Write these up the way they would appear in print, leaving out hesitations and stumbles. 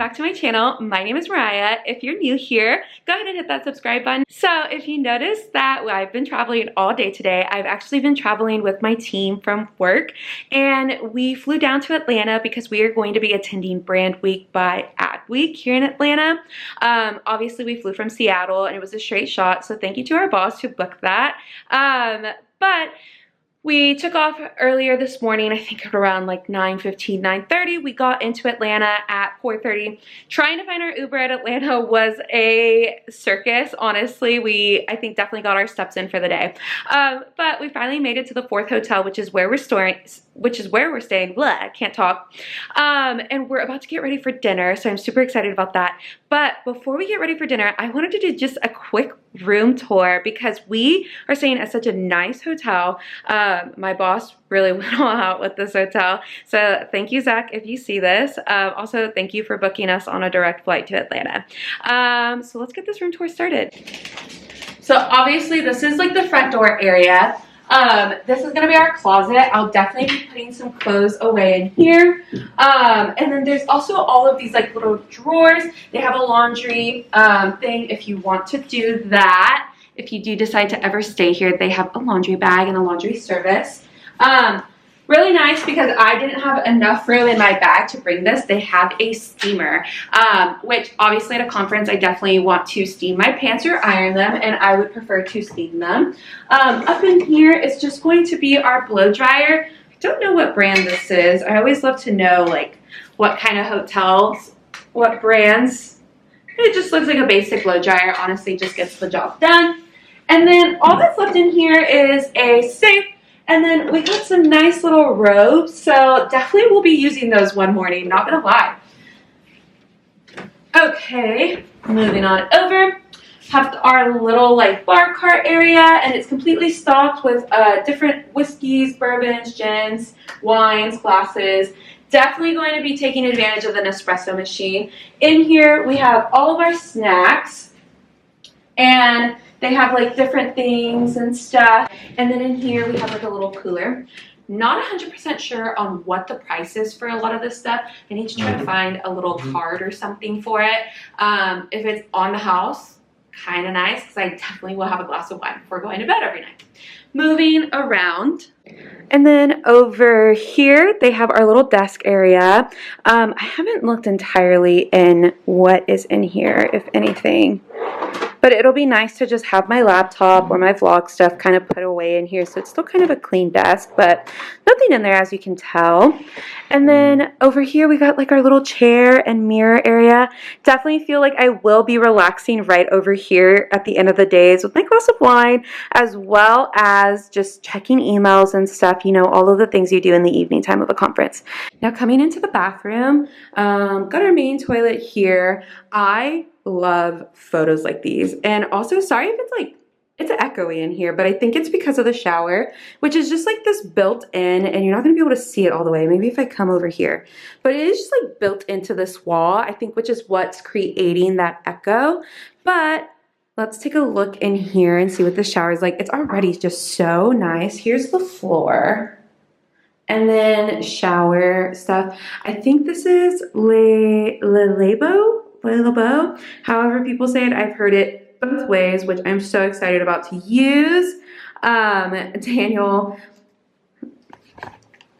back to my channel. My name is Mariah. If you're new here, go ahead and hit that subscribe button. So if you noticed that I've been traveling all day today, I've actually been traveling with my team from work, and we flew down to Atlanta because we are going to be attending Brandweek by Brandweek here in Atlanta. Obviously we flew from Seattle and it was a straight shot, so thank you to our boss who booked that. But we took off earlier this morning, I think around like 9:15, 9:30. We got into Atlanta at 4:30. Trying to find our Uber at Atlanta was a circus, honestly. I think definitely got our steps in for the day. But we finally made it to the 4th hotel, which is where we're staying. Blah, I can't talk. And we're about to get ready for dinner, so I'm super excited about that. But before we get ready for dinner, I wanted to do just a quick room tour because we are staying at such a nice hotel. My boss really went all out with this hotel. So thank you, Zach, if you see this. Also, thank you for booking us on a direct flight to Atlanta. So let's get this room tour started. So obviously this is like the front door area. This is gonna be our closet. I'll definitely be putting some clothes away in here. And then there's also all of these like little drawers. They have a laundry thing if you want to do that. If you do decide to ever stay here, they have a laundry bag and a laundry service. Really nice because I didn't have enough room in my bag to bring this. They have a steamer, which obviously at a conference I definitely want to steam my pants or iron them, and I would prefer to steam them. Up in here is just going to be our blow dryer. I don't know what brand this is. I always love to know like what kind of hotels, what brands. It just looks like a basic blow dryer. Honestly, just gets the job done. And then all that's left in here is a sink. And then we got some nice little robes, so definitely we'll be using those one morning, not gonna lie. Okay, moving on over. Have our little like bar cart area, and it's completely stocked with different whiskeys, bourbons, gins, wines, glasses. Definitely going to be taking advantage of the Nespresso machine. In here we have all of our snacks, and they have like different things and stuff. And then in here we have like a little cooler. Not 100% sure on what the price is for a lot of this stuff. I need to try to find a little card or something for it. If it's on the house, kind of nice, because I definitely will have a glass of wine before going to bed every night. Moving around. And then over here, they have our little desk area. I haven't looked entirely in what is in here, if anything. But it'll be nice to just have my laptop or my vlog stuff kind of put away in here. So it's still kind of a clean desk, but nothing in there as you can tell. And then over here we got like our little chair and mirror area. Definitely feel like I will be relaxing right over here at the end of the days with my glass of wine, as well as just checking emails and stuff, you know, all of the things you do in the evening time of a conference. Now coming into the bathroom, got our main toilet here. I love photos like these, and also sorry if it's echoey in here, but I think it's because of the shower, which is just like this built in, and you're not going to be able to see it all the way. Maybe if I come over here, but it is just like built into this wall, I think, which is what's creating that echo. But let's take a look in here and see what the shower is like. It's already just so nice. Here's the floor. And then shower stuff. I think this is Le Labo, however people say it. I've heard it both ways, which I'm so excited about to use. Daniel,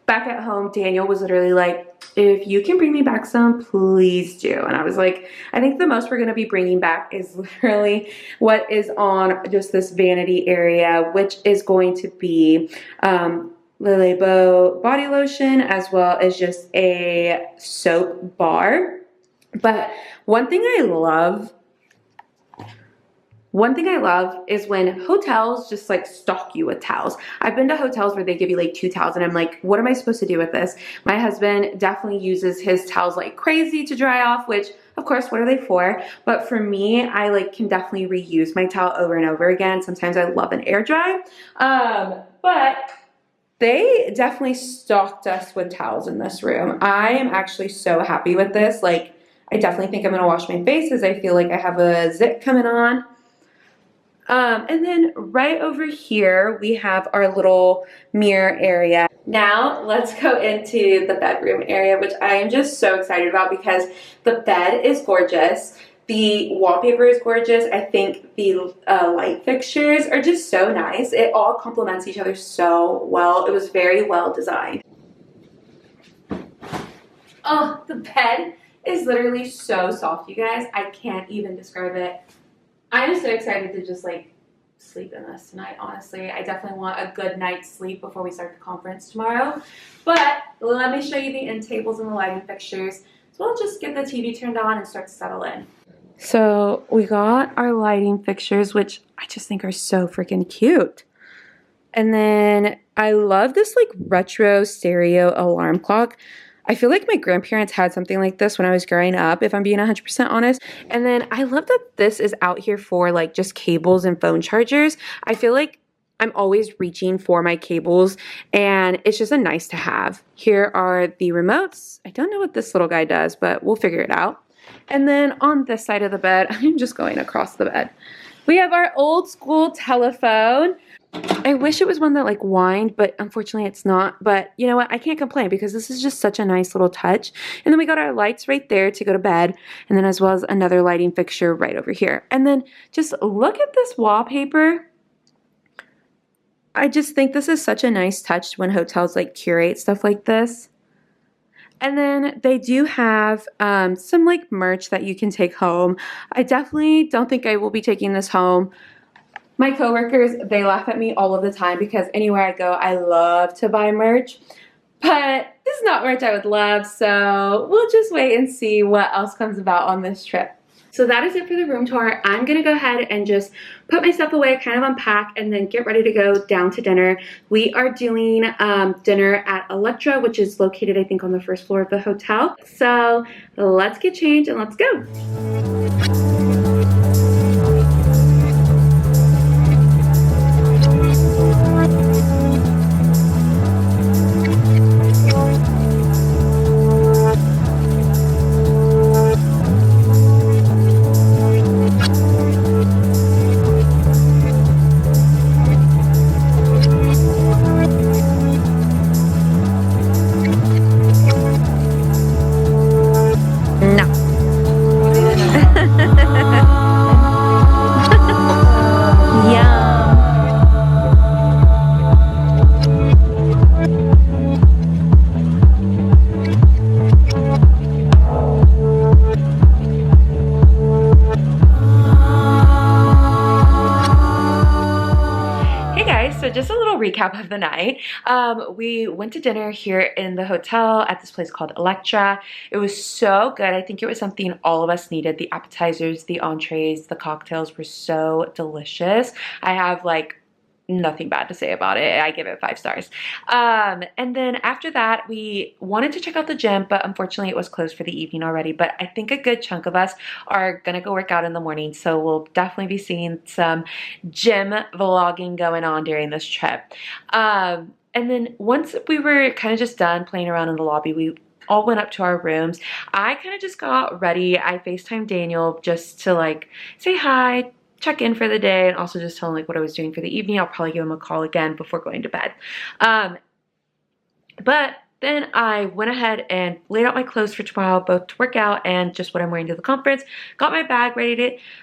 back at home, Daniel was literally like, if you can bring me back some, please do. And I was like, I think the most we're going to be bringing back is literally what is on just this vanity area, which is going to be Le Labo body lotion, as well as just a soap bar. But one thing I love is when hotels just like stock you with towels. I've been to hotels where they give you like 2 towels, and I'm like, what am I supposed to do with this? My husband definitely uses his towels like crazy to dry off, which of course, what are they for? But for me, I like can definitely reuse my towel over and over again. Sometimes I love an air dry. But they definitely stocked us with towels in this room. I am actually so happy with this. Like, I definitely think I'm going to wash my face as I feel like I have a zit coming on. And then right over here, we have our little mirror area. Now let's go into the bedroom area, which I am just so excited about because the bed is gorgeous. The wallpaper is gorgeous. I think the light fixtures are just so nice. It all complements each other so well. It was very well designed. Oh, the bed is literally so soft, you guys. I can't even describe it. I'm so excited to just like sleep in this tonight, honestly. I definitely want a good night's sleep before we start the conference tomorrow. But let me show you the end tables and the lighting fixtures. So we'll just get the TV turned on and start to settle in. So we got our lighting fixtures, which I just think are so freaking cute. And then I love this like retro stereo alarm clock. I feel like my grandparents had something like this when I was growing up, if I'm being 100% honest. And then I love that this is out here for like just cables and phone chargers. I feel like I'm always reaching for my cables and it's just a nice to have. Here are the remotes. I don't know what this little guy does, but we'll figure it out. And then on this side of the bed, I'm just going across the bed. We have our old school telephone. I wish it was one that like whined, but unfortunately it's not. But you know what? I can't complain because this is just such a nice little touch. And then we got our lights right there to go to bed. And then as well as another lighting fixture right over here. And then just look at this wallpaper. I just think this is such a nice touch when hotels like curate stuff like this. And then they do have some like merch that you can take home. I definitely don't think I will be taking this home. My coworkers, they laugh at me all of the time because anywhere I go, I love to buy merch. But this is not merch I would love, so we'll just wait and see what else comes about on this trip. So that is it for the room tour. I'm gonna go ahead and just put my stuff away, kind of unpack, and then get ready to go down to dinner. We are doing dinner at Electra, which is located, I think, on the first floor of the hotel. So let's get changed and let's go. So just a little recap of the night. We went to dinner here in the hotel at this place called Electra. It was so good. I think it was something all of us needed. The appetizers, the entrees, the cocktails were so delicious. I have like nothing bad to say about it. I give it 5 stars. And then after that, we wanted to check out the gym, but unfortunately it was closed for the evening already. But I think a good chunk of us are gonna go work out in the morning. So we'll definitely be seeing some gym vlogging going on during this trip. And then once we were kind of just done playing around in the lobby, we all went up to our rooms. I kind of just got ready. I FaceTimed Daniel just to like say hi, check in for the day, and also just tell him like what I was doing for the evening. I'll probably give him a call again before going to bed. But then I went ahead and laid out my clothes for tomorrow, both to work out and just what I'm wearing to the conference. Got my bag ready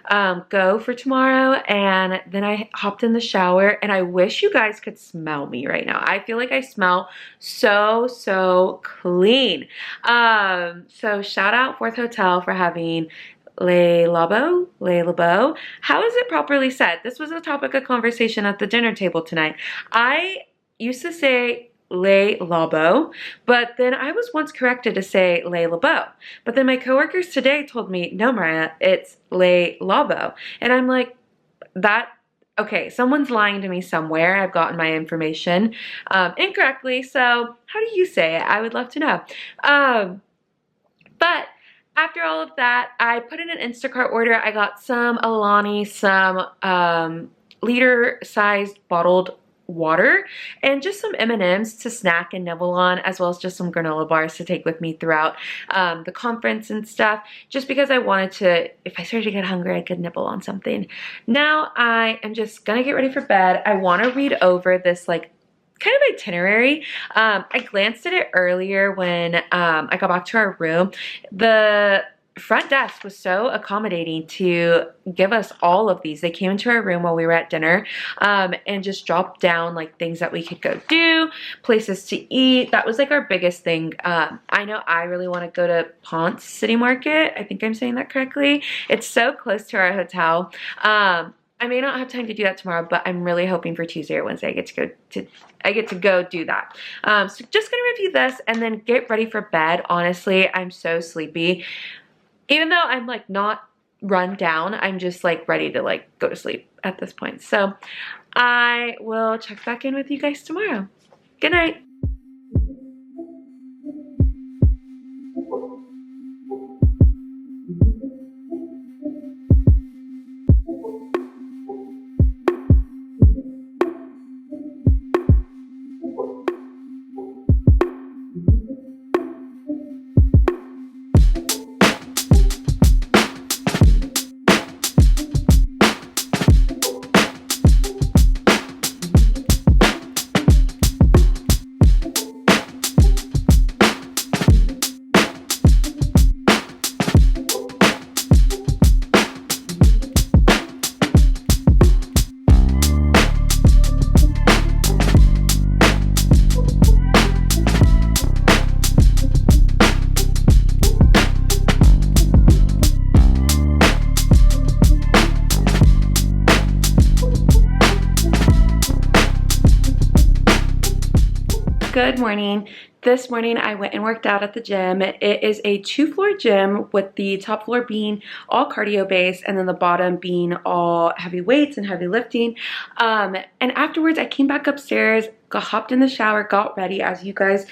to go for tomorrow, and then I hopped in the shower, and I wish you guys could smell me right now. I feel like I smell so clean. So shout out Fourth Hotel for having Le Labo. How is it properly said? This was a topic of conversation at the dinner table tonight. I used to say Le Labo, but then I was once corrected to say Le Labo. But then my coworkers today told me, no, Mariah, it's Le Labo. And I'm like, okay, someone's lying to me somewhere. I've gotten my information incorrectly. So how do you say it? I would love to know. But after all of that, I put in an Instacart order. I got some Alani, some liter-sized bottled water and just some M&Ms to snack and nibble on, as well as just some granola bars to take with me throughout the conference and stuff, just because I wanted to, if I started to get hungry, I could nibble on something. Now I am just gonna get ready for bed. I want to read over this like kind of itinerary. I glanced at it earlier when I got back to our room. The front desk was so accommodating to give us all of these. They came into our room while we were at dinner and just dropped down like things that we could go do, places to eat. That was like our biggest thing. I know I really want to go to Ponce City Market. I think I'm saying that correctly. It's so close to our hotel. I may not have time to do that tomorrow, but I'm really hoping for Tuesday or Wednesday I get to go do that. So just gonna review this and then get ready for bed. Honestly, I'm so sleepy. Even though I'm like not run down, I'm just like ready to like go to sleep at this point. So I will check back in with you guys tomorrow. Good night. Good morning. This morning I went and worked out at the gym. It is a 2-floor gym with the top floor being all cardio based and then the bottom being all heavy weights and heavy lifting. And afterwards I came back upstairs, hopped in the shower, got ready, as you guys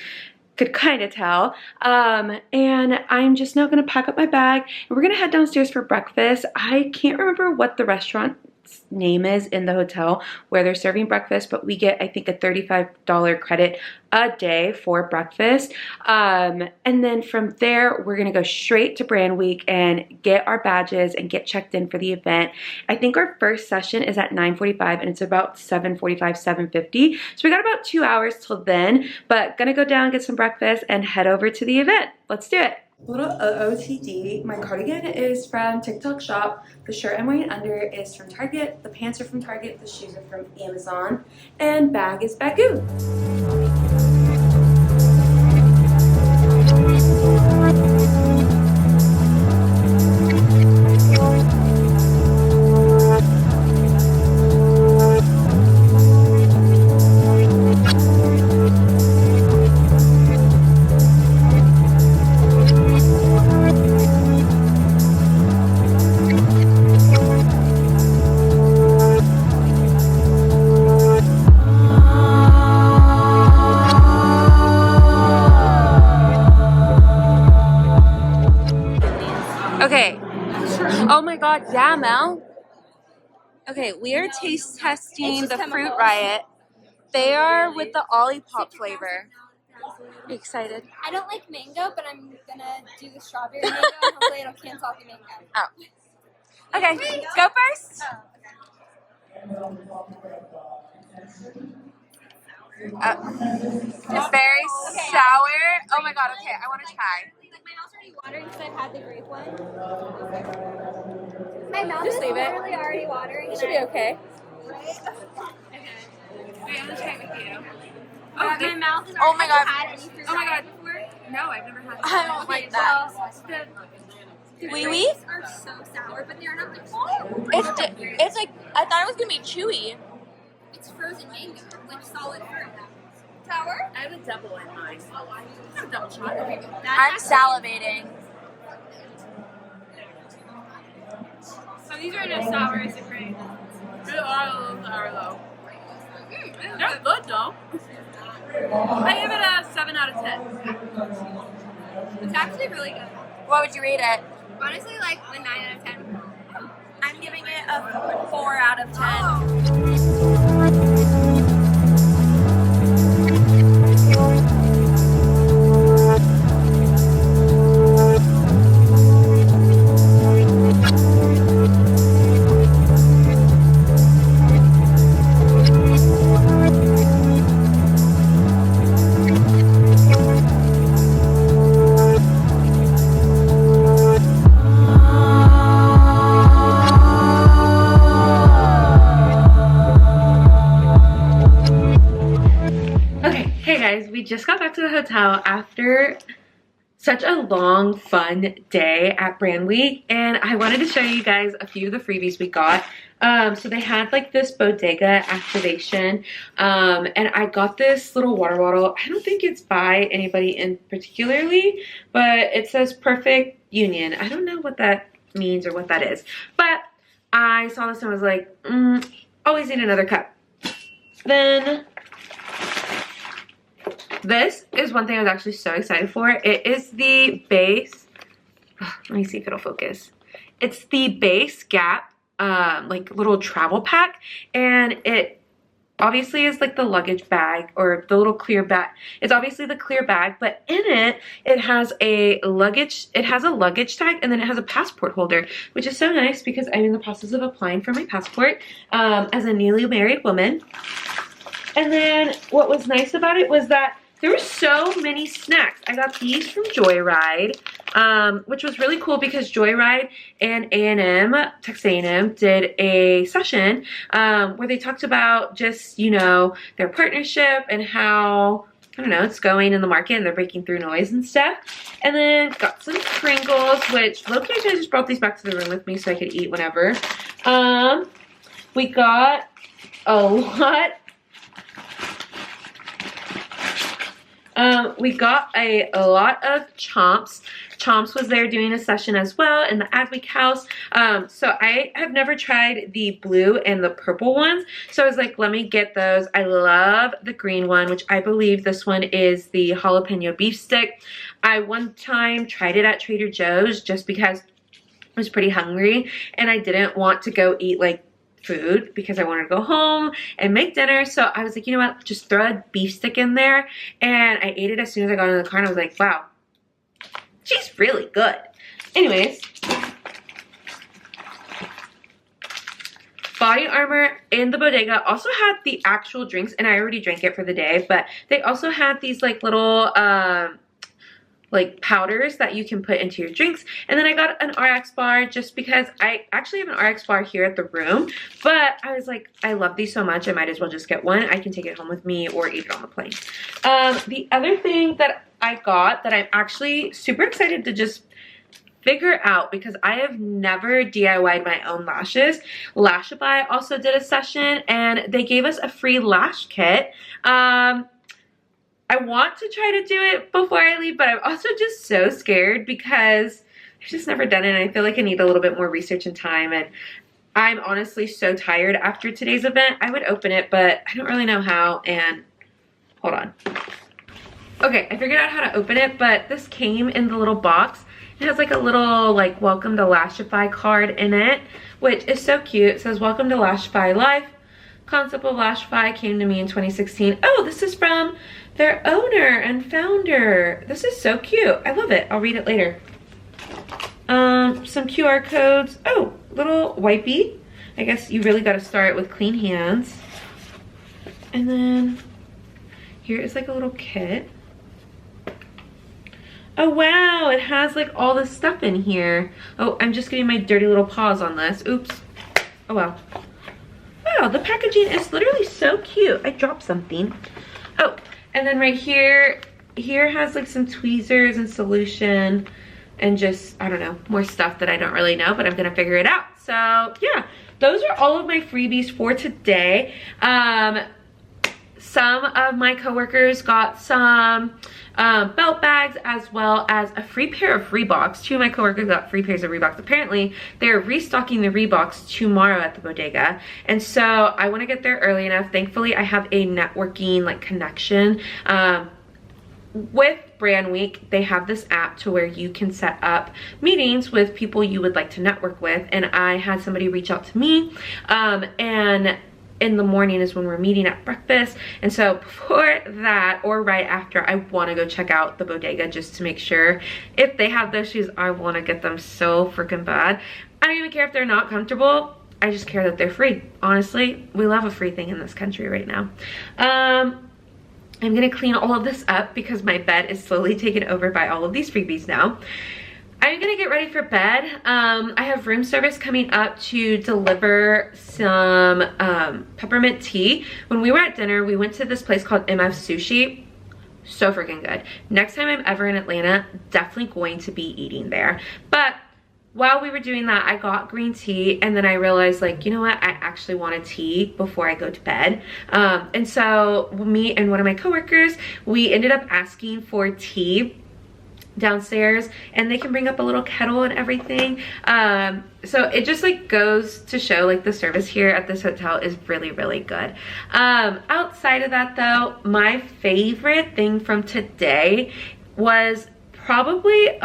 could kind of tell, and I'm just now gonna pack up my bag and we're gonna head downstairs for breakfast. I can't remember what the restaurant's name is in the hotel where they're serving breakfast, but we get, I think, a $35 credit a day for breakfast, and then from there we're gonna go straight to Brandweek and get our badges and get checked in for the event. I think our first session is at 9:45 and it's about 7:45, 7:50, so we got about 2 hours till then, but gonna go down, get some breakfast and head over to the event. Let's do it. Little OOTD, my cardigan is from TikTok Shop, the shirt I'm wearing under is from Target, the pants are from Target, the shoes are from Amazon, and bag is Bagoo. Okay. Oh my god, yeah, Mel. Okay, we are taste testing the Fruit Riot. They are with the Olipop flavor. Are you excited? I don't like mango, but I'm gonna do the strawberry mango and hopefully it'll cancel out the mango. Oh. Okay, go first. It's very sour. Oh my god, okay, I want to try. Like my mouth's already watering because I've had the grape one. My mouth Just is leave it. literally already watering. It should be okay. Right? Okay. Wait, I'm gonna try it with you. My mouth is already Oh my god. had any fruit riot before. No, I've never had it. I don't like that. The Wee grapes are so sour, but they're not like It's like, I thought it was gonna be chewy. it's frozen mango, like solid fruit. Sour? I have a double in mine. I have a double shot. Okay. I'm salivating. So these are no sour, is it great? They are a little sour though. They're good though. I give it a 7 out of 10. It's actually really good. What would you rate it? Honestly, like a 9 out of 10. I'm giving it a 4 out of 10. Oh. just got back to the hotel after such a long, fun day at Brandweek, and I wanted to show you guys a few of the freebies we got. So they had like this bodega activation, and I got this little water bottle. I don't think it's by anybody in particularly, but it says Perfect Union. I don't know what that means or what that is, but I saw this and was like, always need another cup. Then this is one thing I was actually so excited for. It is the base, let me see if it'll focus. It's the base Gap like little travel pack, and it obviously is like the luggage bag or the little clear bag. It's obviously the clear bag, but in it, it has a luggage tag, and then it has a passport holder, which is so nice because I'm in the process of applying for my passport as a newly married woman. And then what was nice about it was that there were so many snacks. I got these from Joyride, which was really cool because Joyride and A&M, Texas A&M, did a session where they talked about just, you know, their partnership and how, I don't know, it's going in the market and they're breaking through noise and stuff. And then got some Pringles, which low-key I just brought these back to the room with me so I could eat whenever. We got a lot. We got a lot of Chomps. Chomps was there doing a session as well in the Adweek house. So I have never tried the blue and the purple ones. So I was like, let me get those. I love the green one, which I believe this one is the jalapeno beef stick. I one time tried it at Trader Joe's just because I was pretty hungry and I didn't want to go eat like food because I wanted to go home and make dinner. So I was like, you know what, just throw a beef stick in there. And I ate it as soon as I got in the car and I was like, wow, she's really good. Anyways, Body Armor in the bodega also had the actual drinks, and I already drank it for the day, but they also had these like little like powders that you can put into your drinks. And then I got an RX bar just because I actually have an RX bar here at the room, but I was like, I love these so much, I might as well just get one. I can take it home with me or eat it on the plane. The other thing that I got that I'm actually super excited to just figure out, because I have never DIY'd my own lashes. Lashify also did a session and they gave us a free lash kit. I want to try to do it before I leave, but I'm also just so scared because I've just never done it, and I feel like I need a little bit more research and time, and I'm honestly so tired after today's event. I would open it, but I don't really know how, and hold on. Okay, I figured out how to open it, but this came in the little box. It has like a little like welcome to Lashify card in it, which is so cute. It says welcome to Lashify Life. Concept of Lashify came to me in 2016. Oh, this is from their owner and founder. This is so cute. I love it. I'll read it later. Some QR codes. Oh, little wipey. I guess you really got to start with clean hands. And then here is like a little kit. Oh wow, it has like all this stuff in here. Oh, I'm just getting my dirty little paws on this. Oops. Oh wow. Wow, the packaging is literally so cute. I dropped something. Oh, and then right here has like some tweezers and solution and just, I don't know, more stuff that I don't really know, but I'm gonna figure it out. So yeah, those are all of my freebies for today. Some of my coworkers got some belt bags as well as a free pair of Reeboks. Two of my coworkers got free pairs of Reeboks. Apparently, they're restocking the Reeboks tomorrow at the bodega. And so I want to get there early enough. Thankfully, I have a networking like connection. With Brandweek, they have this app to where you can set up meetings with people you would like to network with. And I had somebody reach out to me and in the morning is when we're meeting at breakfast, and so before that or right after, I want to go check out the bodega just to make sure if they have those shoes. I want to get them so freaking bad. I don't even care if they're not comfortable. I just care that they're free. Honestly, we love a free thing in this country right now. I'm gonna clean all of this up because my bed is slowly taken over by all of these freebies now. I'm gonna get ready for bed. I have room service coming up to deliver some peppermint tea. When we were at dinner, we went to this place called MF Sushi. so freaking good. Next time I'm ever in Atlanta, definitely going to be eating there. But while we were doing that, I got green tea, and then I realized, like, you know what, I actually want a tea before I go to bed. And so me and one of my coworkers, we ended up asking for tea downstairs, and they can bring up a little kettle and everything. So it just like goes to show like the service here at this hotel is really, really good. Outside of that though, my favorite thing from today was probably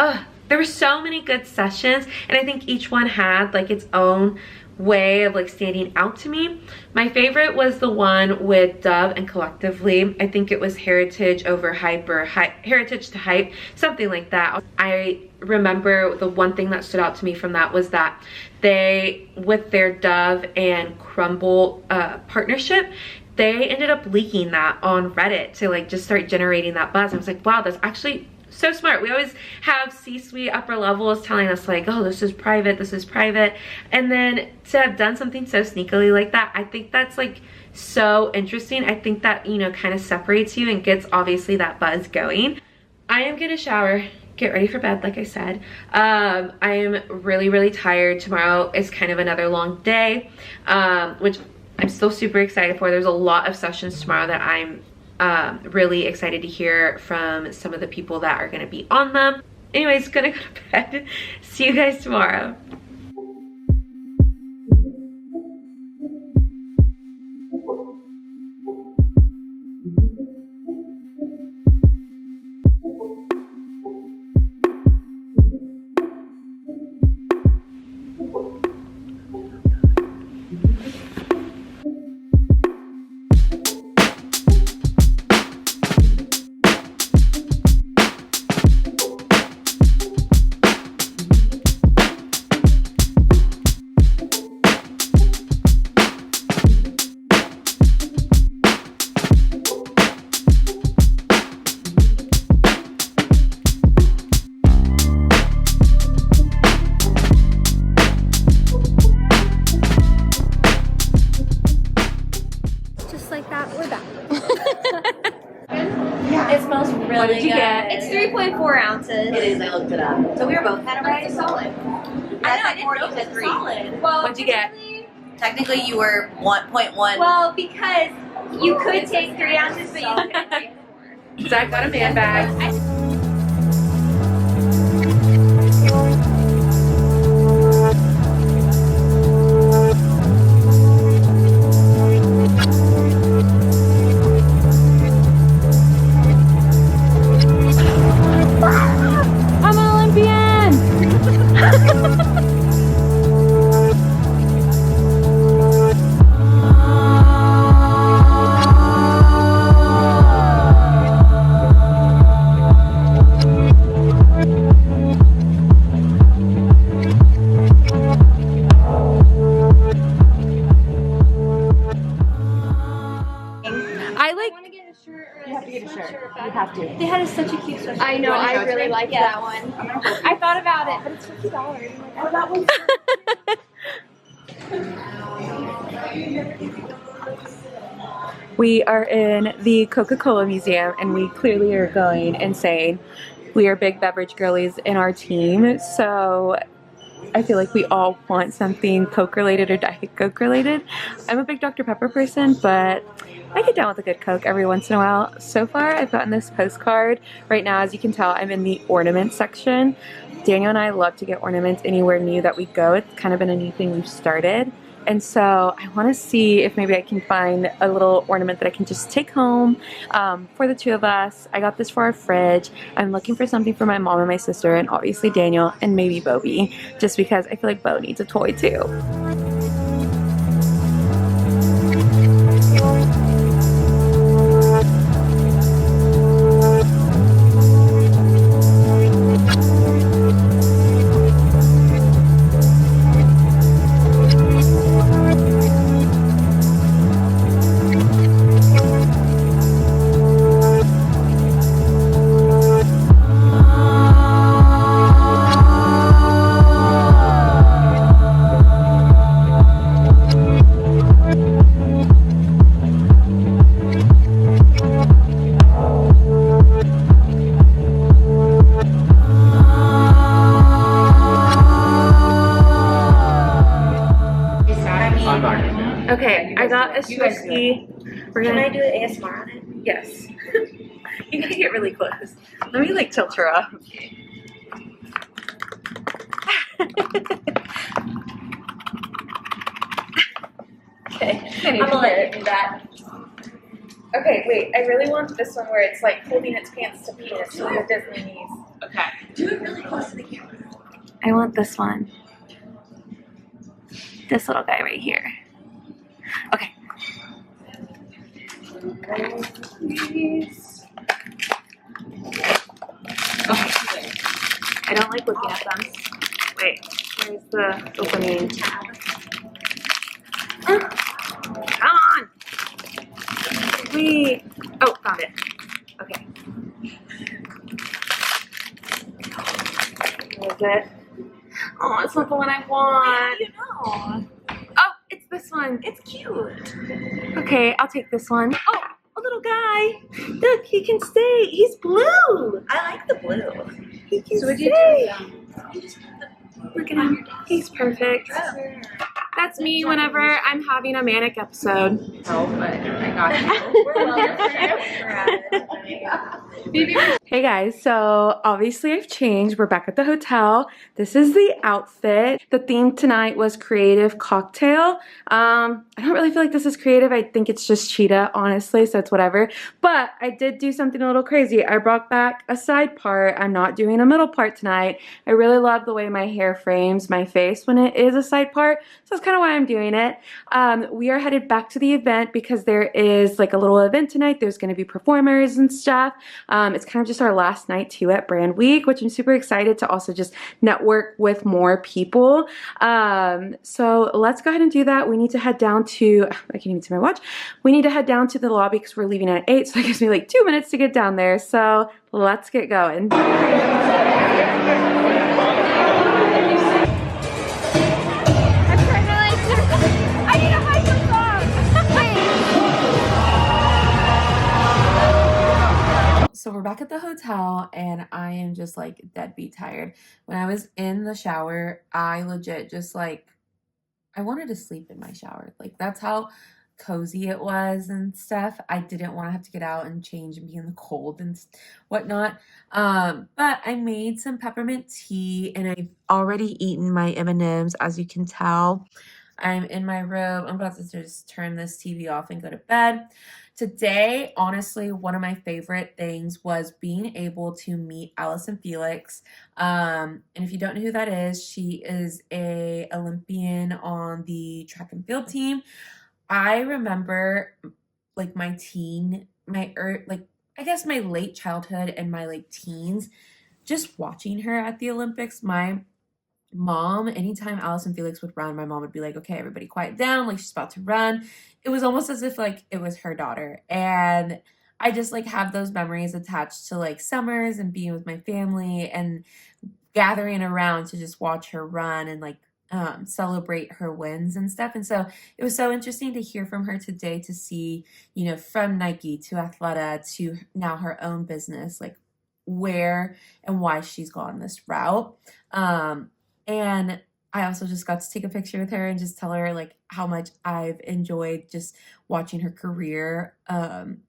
there were so many good sessions, and I think each one had like its own way of like standing out to me. My favorite was the one with Dove and Collectively. I think it was Heritage over Hype, or Heritage to Hype, something like that. I remember the one thing that stood out to me from that was that they, with their Dove and Crumble partnership, they ended up leaking that on Reddit to like just start generating that buzz. I was like, wow, that's actually so smart. We always have C-suite upper levels telling us like, oh, this is private, this is private. And then to have done something so sneakily like that, I think that's like so interesting. I think that, you know, kind of separates you and gets obviously that buzz going. I am gonna shower, get ready for bed, like I said. I am really, really tired. Tomorrow is kind of another long day, which I'm still super excited for. There's a lot of sessions tomorrow that I'm really excited to hear from some of the people that are going to be on them. Anyways, gonna go to bed. See you guys tomorrow. It smells really What did you good. get? It's 3.4 ounces. It is. I looked it up. So we were both kind of right. It's solid. I know. I didn't know it was solid. Well, What'd you get? Technically, you were 1.1. Well, because you could take 3 ounces, but you couldn't take 4. So I got a man bag. I'm an Olympian! You have to get a shirt. You have to. They had such a cute sweatshirt. I know. I really like that one. I thought about it, but it's $50. Oh, that one's. We are in the Coca-Cola Museum, and we clearly are going insane. We are big beverage girlies in our team, so I feel like we all want something Coke related or Diet Coke related. I'm a big Dr. Pepper person, but I get down with a good Coke every once in a while. So far, I've gotten this postcard. Right now, as you can tell, I'm in the ornament section. Daniel and I love to get ornaments anywhere new that we go. It's kind of been a new thing we've started. And so I want to see if maybe I can find a little ornament that I can just take home for the two of us. I got this for our fridge. I'm looking for something for my mom and my sister, and obviously Daniel, and maybe Bobby, just because I feel like Bo needs a toy too. Okay, I got a Swisky. We're gonna do an ASMR on it? Yes. You gotta get really close. Let me like tilt her up. Okay, I'm gonna let you do that. okay, wait. I really want this one where it's like holding its pants to penis with the Disney knees. Okay. Do it really close to the camera. I want this one. This little guy right here. Okay. Please. Okay. I don't like looking at them. Wait, where's the opening tab? Come on! Wait. Oh, found it. Okay. What is it? Oh, it's not the one I want. You know. Oh, it's this one. It's cute. Okay, I'll take this one. Oh, a little guy. Look, he can stay. He's blue. I like the blue. He can So what do stay. you do? Look at him. He's perfect. That's me whenever I'm having a manic episode. No, but I got you. Hey guys, so obviously I've changed. We're back at the hotel. This is the outfit. The theme tonight was creative cocktail. I don't really feel like this is creative. I think it's just cheetah, honestly, so it's whatever. But I did do something a little crazy. I brought back a side part. I'm not doing a middle part tonight. I really love the way my hair frames my face when it is a side part, so that's kind of why I'm doing it. We are headed back to the event because there is like a little event tonight. There's going to be performers and stuff. It's kind of just our last night too at Brandweek, which I'm super excited to also just network with more people. So let's go ahead and do that. We need to head down to, I can't even see my watch. We need to head down to the lobby because we're leaving at 8, so it gives me like 2 minutes to get down there. So let's get going. So we're back at the hotel and I am just like deadbeat tired. When I was in the shower, I legit just like, I wanted to sleep in my shower. Like that's how cozy it was and stuff. I didn't want to have to get out and change and be in the cold and whatnot. But I made some peppermint tea and I've already eaten my M&Ms, as you can tell. I'm in my room. I'm about to just turn this TV off and go to bed. Today, honestly, one of my favorite things was being able to meet Allison Felix. And if you don't know who that is, she is a Olympian on the track and field team. I remember like my late childhood and my like teens, just watching her at the Olympics. My mom, anytime Allison Felix would run, my mom would be like, okay, everybody quiet down, like she's about to run. It was almost as if like it was her daughter. And I just like have those memories attached to like summers and being with my family and gathering around to just watch her run and like celebrate her wins and stuff. And so it was so interesting to hear from her today, to see, you know, from Nike to Athleta to now her own business, like where and why she's gone this route. And I also just got to take a picture with her and just tell her like how much I've enjoyed just watching her career. And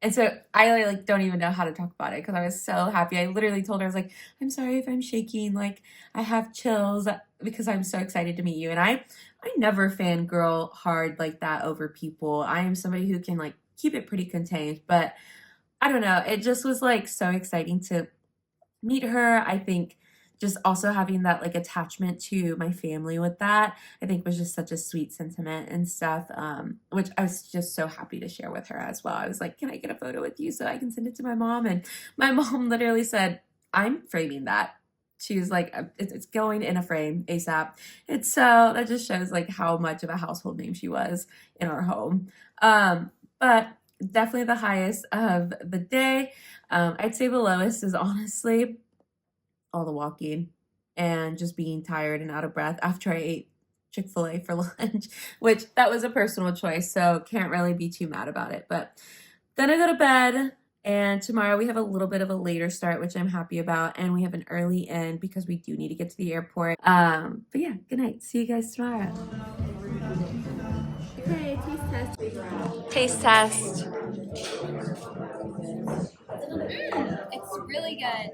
so I like don't even know how to talk about it because I was so happy. I literally told her, I was like, I'm sorry if I'm shaking. Like I have chills because I'm so excited to meet you. And I never fangirl hard like that over people. I am somebody who can like keep it pretty contained, but I don't know. It just was like so exciting to meet her. I think just also having that like attachment to my family with that, I think was just such a sweet sentiment and stuff, which I was just so happy to share with her as well. I was like, can I get a photo with you so I can send it to my mom? And my mom literally said, I'm framing that. She was like, it's going in a frame ASAP. And so that just shows like how much of a household name she was in our home. But definitely the highest of the day. I'd say the lowest is honestly all the walking and just being tired and out of breath after I ate Chick-fil-A for lunch, which that was a personal choice, so can't really be too mad about it. But then I go to bed, and tomorrow we have a little bit of a later start, which I'm happy about, and we have an early end because we do need to get to the airport. But yeah, good night. See you guys tomorrow. Taste test. It's really good.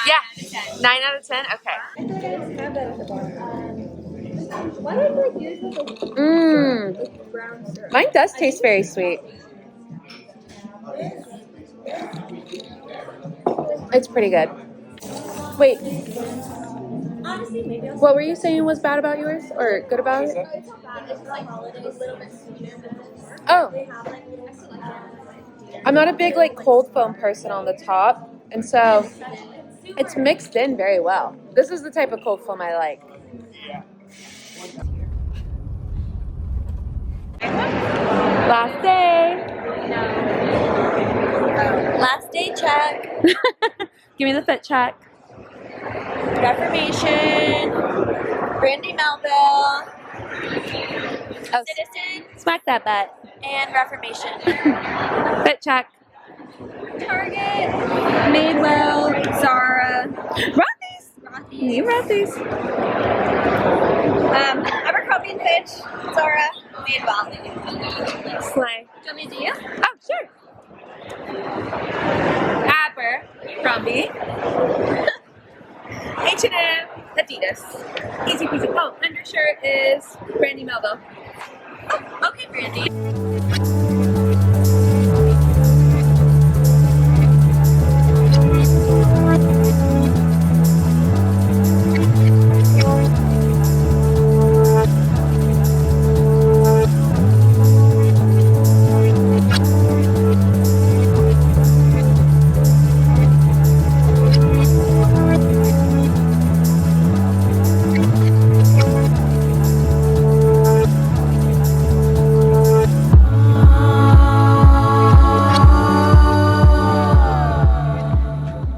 Yeah. 9 out of 10? Okay. Why did I like use this Mmm. brown syrup? Mine does taste very sweet. It's pretty good. Wait, Honestly, maybe I'll what were you saying was bad about yours? Or good about it? it's not bad. It's like a little bit sweeter than before. Oh, They have like a selection. I'm not a big like cold foam person on the top. And so it's mixed in very well. This is the type of cold foam I like. Last day. Last day check. Give me the fit check. Reformation. Brandy Melville. Oh, Citizen. smack that butt. And Reformation. Fit check. Target. Madewell. Zara. Rothy's. You Rothy's. Abercrombie and Fitch. Zara. Madewell. Slay. Do you want me to do you? Oh, sure. Abercrombie. H&M. Adidas. Easy peasy. Oh, undershirt is Brandy Melville. Oh, okay, Brandy.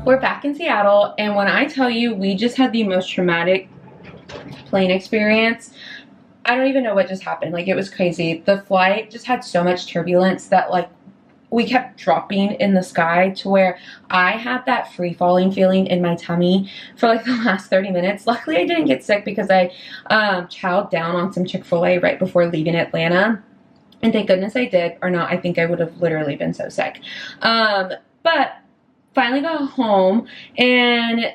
We're back in Seattle, and when I tell you we just had the most traumatic plane experience, I don't even know what just happened. Like, it was crazy. The flight just had so much turbulence that, like, we kept dropping in the sky to where I had that free-falling feeling in my tummy for, like, the last 30 minutes. Luckily, I didn't get sick because I chowed down on some Chick-fil-A right before leaving Atlanta. And thank goodness I did, or not, I think I would have literally been so sick. But finally got home and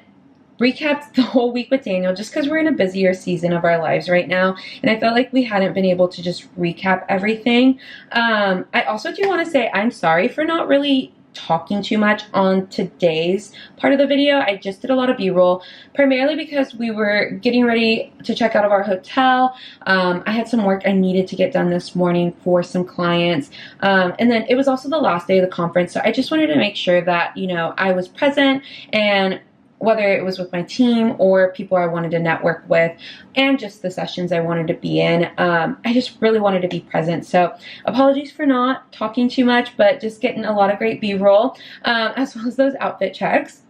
recapped the whole week with Daniel just because we're in a busier season of our lives right now, and I felt like we hadn't been able to just recap everything. I also do want to say I'm sorry for not really talking too much on today's part of the video. I just did a lot of b-roll, primarily because we were getting ready to check out of our hotel. I had some work I needed to get done this morning for some clients, and then it was also the last day of the conference, so I just wanted to make sure that, you know, I was present, and whether it was with my team or people I wanted to network with, and just the sessions I wanted to be in. I just really wanted to be present. So apologies for not talking too much, but just getting a lot of great B-roll, as well as those outfit checks.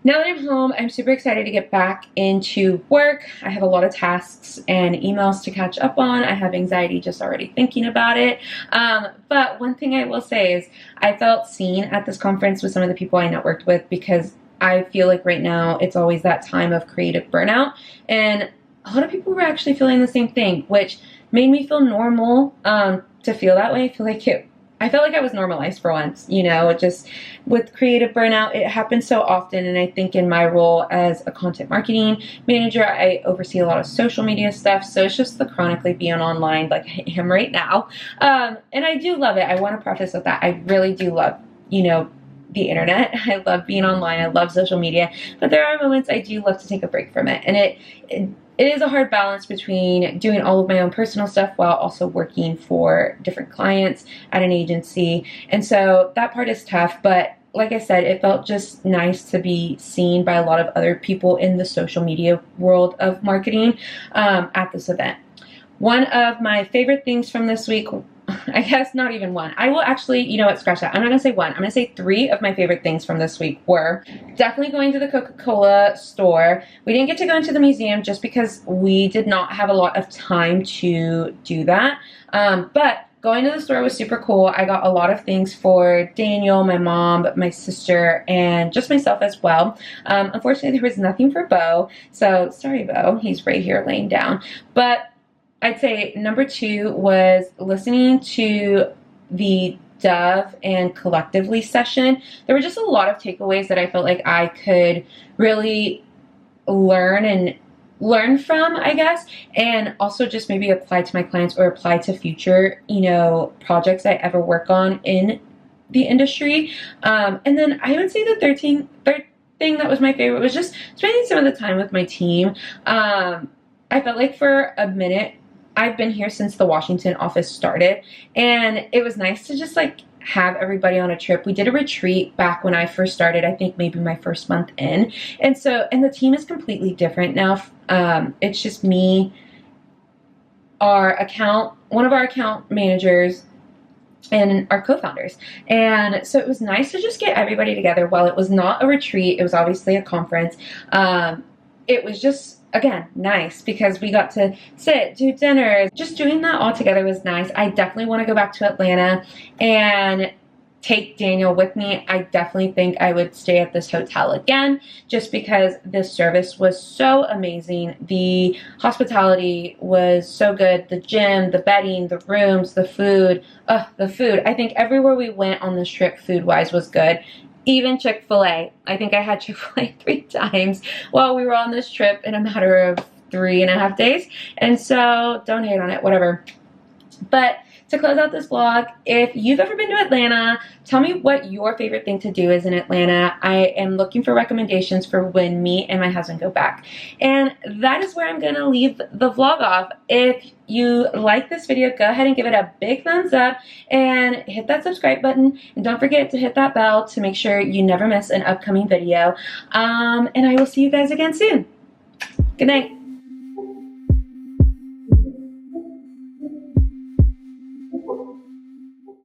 Now that I'm home, I'm super excited to get back into work. I have a lot of tasks and emails to catch up on. I have anxiety just already thinking about it. But one thing I will say is I felt seen at this conference with some of the people I networked with, because I feel like right now it's always that time of creative burnout, and a lot of people were actually feeling the same thing, which made me feel normal to feel that way. I felt like I was normalized for once, you know, just with creative burnout, it happens so often. And I think in my role as a content marketing manager, I oversee a lot of social media stuff. So it's just the chronically being online like I am right now. And I do love it. I want to preface with that. I really do love, you know, the internet. I love being online. I love social media, but there are moments I do love to take a break from it. And it is a hard balance between doing all of my own personal stuff while also working for different clients at an agency. And so that part is tough, but like I said, it felt just nice to be seen by a lot of other people in the social media world of marketing at this event. One of my favorite things from this week, I guess not even one. I will actually, you know what, scratch that. I'm not going to say one. I'm going to say 3 of my favorite things from this week were definitely going to the Coca-Cola store. We didn't get to go into the museum just because we did not have a lot of time to do that. But going to the store was super cool. I got a lot of things for Daniel, my mom, my sister, and just myself as well. Unfortunately, there was nothing for Bo. So sorry, Bo. He's right here laying down. But I'd say number 2 was listening to the Dove and Collectively session. There were just a lot of takeaways that I felt like I could really learn from, I guess, and also just maybe apply to my clients or apply to future, projects I ever work on in the industry. And then I would say the third thing that was my favorite was just spending some of the time with my team. I felt like for a minute, I've been here since the Washington office started, and it was nice to just like have everybody on a trip. We did a retreat back when I first started, I think maybe my first month in. And the team is completely different now. It's just me, one of our account managers, and our co-founders. And so it was nice to just get everybody together. While it was not a retreat, it was obviously a conference. It was just, again, nice because we got to sit, do dinners. Just doing that all together was nice. I definitely want to go back to Atlanta and take Daniel with me. I definitely think I would stay at this hotel again just because the service was so amazing. The hospitality was so good. The gym, the bedding, the rooms, the food. The food. I think everywhere we went on this trip food-wise was good. Even Chick-fil-A. I think I had Chick-fil-A 3 times while we were on this trip in a matter of 3.5 days. And so don't hate on it, whatever. But to close out this vlog, if you've ever been to Atlanta, tell me what your favorite thing to do is in Atlanta. I am looking for recommendations for when me and my husband go back. And that is where I'm going to leave the vlog off. If you like this video, go ahead and give it a big thumbs up and hit that subscribe button. And don't forget to hit that bell to make sure you never miss an upcoming video. And I will see you guys again soon. Good night.